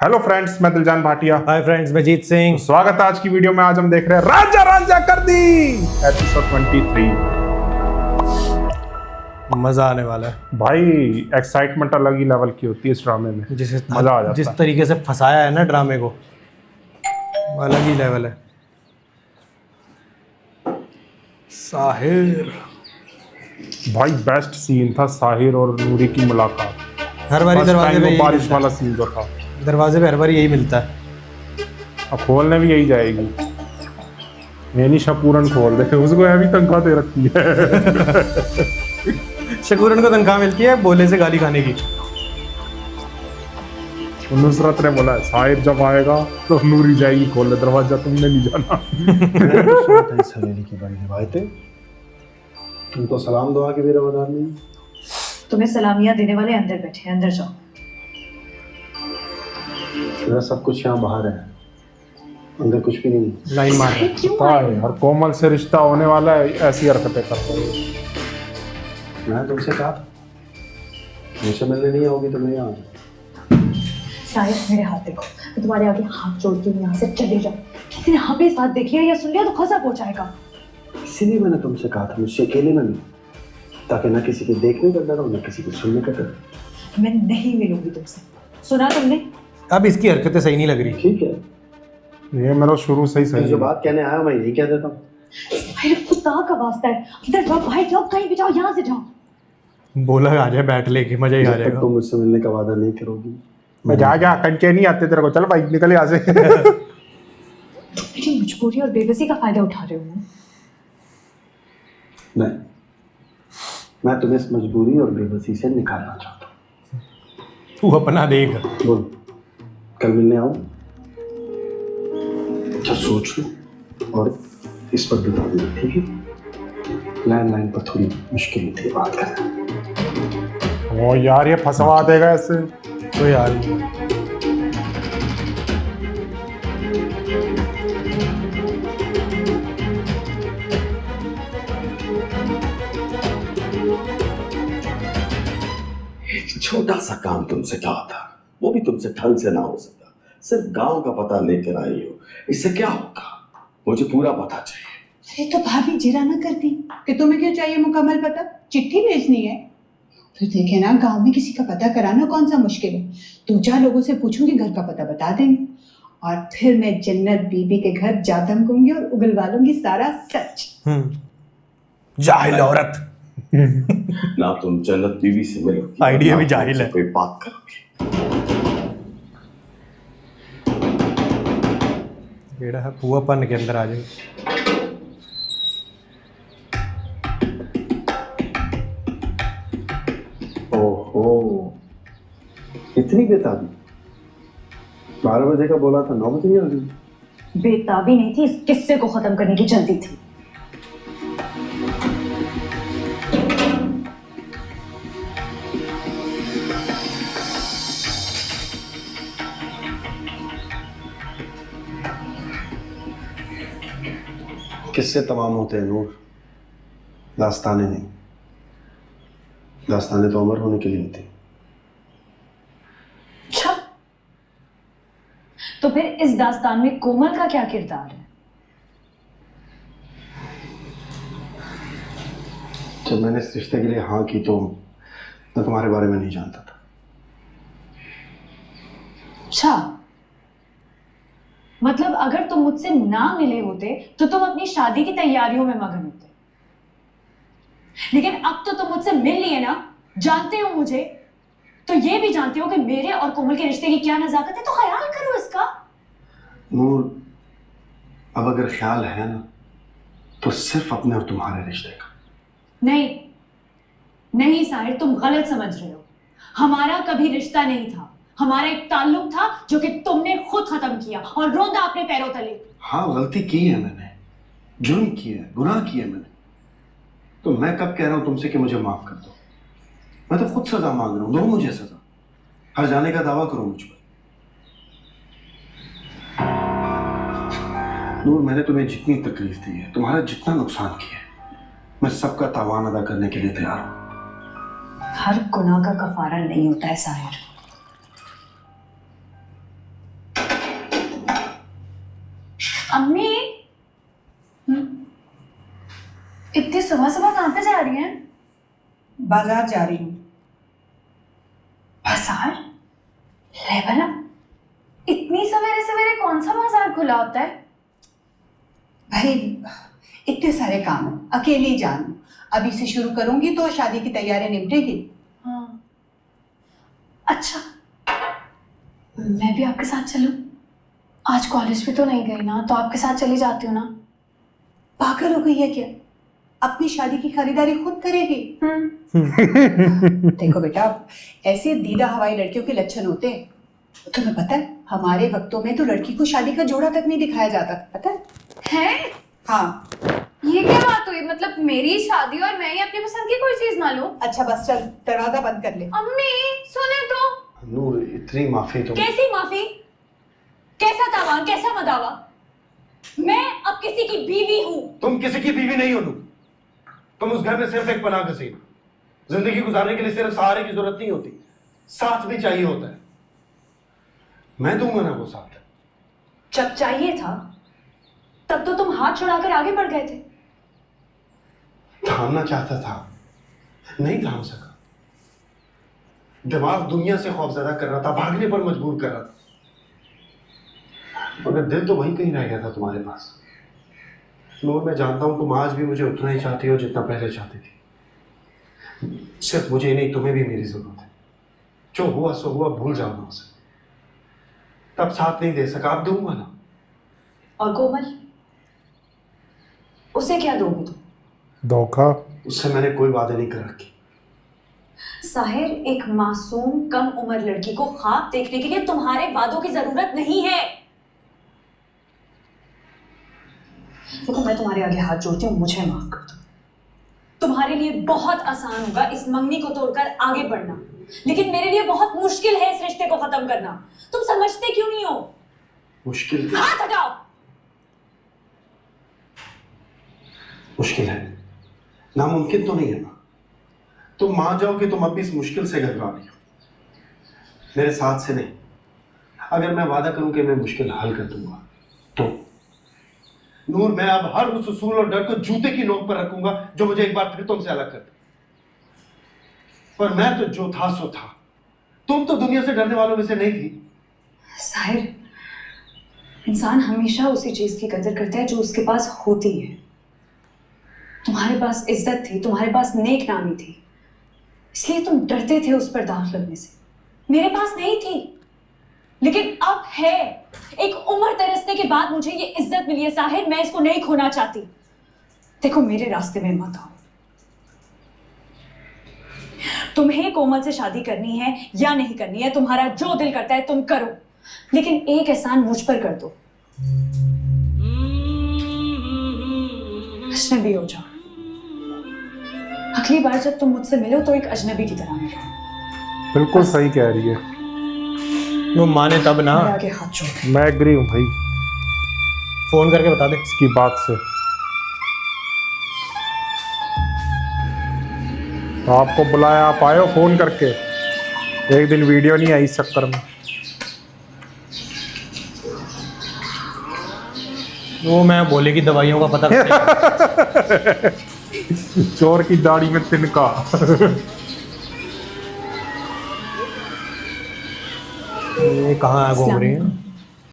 Hello friends, मैं दिलजान Bhatia. Hi friends, मैं जीत सिंह। स्वागत है आज की वीडियो में। आज हम देख रहे हैं राजा राजा कर दी एपिसोड 23। मजा आने वाला है भाई एक्साइटमेंट अलग ही लेवल की होती है इस ड्रामे में। मजा आ जाता जिस है। तरीके से फंसाया है ना ड्रामे को, अलग ही लेवल है। साहिर भाई बेस्ट सीन था साहिर और नूरी की मुलाकात। हर बारी First दरवाजे time पे वो यही बारिश मिलता वाला है। सीन जो था, दरवाजे पे हर बार यही मिलता है। अब खोलने भी यही जाएगी। ये नहीं शपूरन खोल दे, उसको अभी तनख्वाह दे रखी है। शकूरन को तनख्वाह मिलती है बोले से गाली खाने की। नुसरत ने बोला साहिर जब आएगा तो नूरी जाएगी खोलने दरवाजा, तुमने नहीं जाना। इस हवेली की बड़ी रिवायतें, तुमको सलाम दुआ की भी रवादार नहीं। तुम्हें सलामियां देने वाले अंदर बैठे हैं, अंदर जाओ। मेरा सब कुछ यहाँ बाहर है, अंदर कुछ भी नहीं। लाइन मार साहिर क्यों पता आए है हो? यार, कोमल से रिश्ता होने वाला है, ऐसी हरकतें करता है। मैं तुमसे कहा था मुझसे मिलने नहीं आओगी तो मैं यहाँ आ जाऊँ। साहिर मेरे हाथ देखो, मैं तुम्हारे आगे हाथ जोड़ती हूँ, यहाँ से चले जाओ। किसी ने हमें साथ देख लिया या सुन लिया तो खसा पहुंचाएगा। इसीलिए मैंने तुमसे कहा था मुझसे अकेले में मिलो, ताकि ना किसी के देखने का डर हो ना किसी को सुनने का डर। मैं नहीं मिलूंगी तुमसे, सुना तुमने? अब इसकी हरकतें सही नहीं लग रही। ठीक है, ये मेरा शुरू से ही सही जो है। बात कहने आया मैं यही कह देता हूँ। साहिर खुदा का वास्ता है, अंदर जाओ, बाहर जाओ, कहीं भी जाओ, यहाँ से जाओ। बोला आ जाए बैठ लेके, मजा ही आ जब तक जाएगा। तुम मुझसे मिलने का वादा नहीं करोगी मैं जा कंचे नहीं आते तेरे को। चल भाई निकल यहाँ से। मेरी मजबूरी और बेबसी का फायदा उठा रहे हो। नहीं, मैं तुम्हें इस मजबूरी और बेबसी से निकालना चाहता हूँ। तू अपना देख। बोल, कल मिलने आओ? अच्छा सोच लो और इस पर बता दो, ठीक है? लैंडलाइन पर थोड़ी मुश्किल थी बात करना। ओ यार, ये फंसवा देगा ऐसे। तो यार एक छोटा सा काम तुमसे कहा था, वो भी तुमसे ढंग से ना हो सका। सिर्फ गांव का पता लेकर आई हो, इससे क्या होगा? मुझे पूरा पता चाहिए। अरे तो भाभी जिरा ना करती कि तुम्हें क्यों चाहिए मुकम्मल पता? चिट्ठी भेजनी है। फिर देखे ना, गांव में किसी का पता कराना कौन सा मुश्किल है। 2-4 लोगों से पूछूंगी, घर का पता बता देंगे। और फिर मैं जन्नत बीबी के घर जा धमकूंगी और उगलवा लूंगी सारा सच। जाहिल औरत। ना तुम जन्नत बीवी से मिलोगी, आइडिया ना भी जाहिल तुमसे है। कोई बात करोगी। बेड़ा है पुआपन के अंदर आ जाए। ओहो, इतनी बेताबी? 12 बजे का बोला था, 9 बजे नहीं आ गई। बेताबी नहीं थी, इस किस्से को खत्म करने की जल्दी थी। किससे तमाम होते हैं नूर, दास्ताने नहीं। दास्ताने तो अमर होने के लिए होती हैं। अच्छा, तो फिर इस दास्तान में कोमल का क्या किरदार है? जब मैंने इस रिश्ते के लिए हाँ की तो मैं तुम्हारे बारे में नहीं जानता था। अच्छा, मतलब अगर तुम मुझसे ना मिले होते तो तुम अपनी शादी की तैयारियों में मगन होते। लेकिन अब तो तुम मुझसे मिल लिए ना, जानते हो मुझे, तो ये भी जानते हो कि मेरे और कोमल के रिश्ते की क्या नजाकत है, तो ख्याल करो इसका। नूर, अब अगर ख्याल है ना तो सिर्फ अपने और तुम्हारे रिश्ते का। नहीं नहीं साहिर, तुम गलत समझ रहे हो। हमारा कभी रिश्ता नहीं था, हमारा एक ताल्लुक था जो कि तुमने खुद खत्म किया और रोंदा अपने पैरों तले। हाँ, गलती की है मैंने, जुर्म किया है, गुनाह किया है मैंने। तो मैं कब कह रहा हूं तुमसे कि मुझे माफ कर दो? मैं तो खुद सजा मांग रहा हूं, दो मुझे सजा। हर जाने का दावा करो मुझ पर। नूर, मैंने तुम्हें जितनी तकलीफ दी है, तुम्हारा जितना नुकसान किया है, मैं सबका तावान अदा करने के लिए तैयार हूं। हर गुनाह का कफारा नहीं होता है साहिर। अम्मी इतनी सुबह सुबह कहाँ पे जा रही हैं? बाजार जा रही हूँ। बाजार? लेवल इतनी सवेरे सवेरे कौन सा बाजार खुला होता है? भाई इतने सारे काम हैं, अकेली जान लूं। अभी से शुरू करूंगी तो शादी की तैयारी निपटेगी। हाँ। अच्छा, मैं भी आपके साथ चलूं? आज कॉलेज भी तो नहीं गई ना, तो आपके साथ चली जाती हूँ ना। पागल हो गई है क्या? अपनी शादी की खरीदारी खुद करेगी। देखो बेटा, ऐसे दीदा हवाई लड़कियों के लक्षण होते हैं। तुम्हें पता है, हमारे वक्तों में तो लड़की को शादी का जोड़ा तक नहीं दिखाया जाता, पता है? है? हाँ। ये क्या बात हुई? मतलब मेरी शादी और मैं ही अपनी पसंद की कोई चीज ना लूं? अच्छा बस चल, दरवाजा बंद कर ले। अम्मी सुने तो। नूर, इतनी माफी तो कैसी माफी? कैसा तावान, कैसा मदावा? मैं अब किसी की बीवी हूँ। तुम किसी की बीवी नहीं हो नूर। तुम उस घर में सिर्फ एक पनाह गज़ीर। जिंदगी गुजारने के लिए सिर्फ सहारे की जरूरत नहीं होती, साथ भी चाहिए होता है। मैं दूंगा ना वो साथ। जब चाहिए था तब तो तुम हाथ छुड़ाकर आगे बढ़ गए थे। थामना चाहता था, नहीं थाम सका। दिमाग दुनिया से खौफजदा कर रहा था, भागने पर मजबूर कर रहा था, मगर दिल तो वहीं कहीं रह गया था तुम्हारे पास। नूर, मैं जानता हूं तुम आज भी मुझे उतना ही चाहती हो जितना पहले चाहती थी। सिर्फ मुझे नहीं, तुम्हें भी मेरी जरूरत है। जो हुआ सो हुआ, भूल जाओ ना उसे। तब साथ नहीं दे सका, अब दूंगा ना। और कोमल, उसे क्या दोगे तुम? धोखा। उससे मैंने कोई वादे नहीं कर रखे। साहिर, एक मासूम कम उम्र लड़की को ख्वाब देखने के लिए तुम्हारे वादों की जरूरत नहीं है। देखो, मैं तुम्हारे आगे हाथ जोड़ती हूँ, मुझे माफ कर दो। तुम्हारे लिए बहुत आसान होगा इस मंगनी को तोड़कर आगे बढ़ना, लेकिन मेरे लिए बहुत मुश्किल है इस रिश्ते को खत्म करना। तुम समझते क्यों नहीं हो? मुश्किल? हाथ हटाओ। मुश्किल है, नामुमकिन तो नहीं है ना। तुम मान जाओ कि तुम अब भी इस मुश्किल से घबरा रही हो, मेरे साथ से नहीं। अगर मैं वादा करूं कि मैं मुश्किल हल कर दूंगा तो नूर, मैं अब हर उस उसूल और डर को जूते की नोक पर रखूंगा जो मुझे एक बार फिर तुमसे अलग कर दे। पर मैं तो जो था सो था। तुम तो दुनिया से डरने वालों में से नहीं थी। साहिर, इंसान हमेशा उसी चीज की कदर करता है जो उसके पास होती है। तुम्हारे पास इज्जत थी, तुम्हारे पास नेक नामी थी, इसलिए तुम डरते थे उस पर दाग लगने से। मेरे पास नहीं थी, लेकिन अब है। एक उम्र तरसने के बाद मुझे ये इज्जत मिली है साहिर, मैं इसको नहीं खोना चाहती। देखो, मेरे रास्ते में मत आओ। तुम्हें कोमल से शादी करनी है या नहीं करनी है, तुम्हारा जो दिल करता है तुम करो, लेकिन एक एहसान मुझ पर कर दो, अजनबी हो जाओ। अगली बार जब तुम मुझसे मिलो तो एक अजनबी की तरह मिलो। बिल्कुल सही कह रही है। वो माने तब ना। मेरे आगे हाथ जोड़। मैं एग्री हूँ भाई फोन करके बता दे। इसकी बात से। आपको बुलाया, आप आए हो फोन करके। एक दिन वीडियो नहीं आई इस चक्कर में। वो मैं बोले कि दवाइयों का पता करते चोर की दाढ़ी में तिनका। ये कहाँ घूम रही है?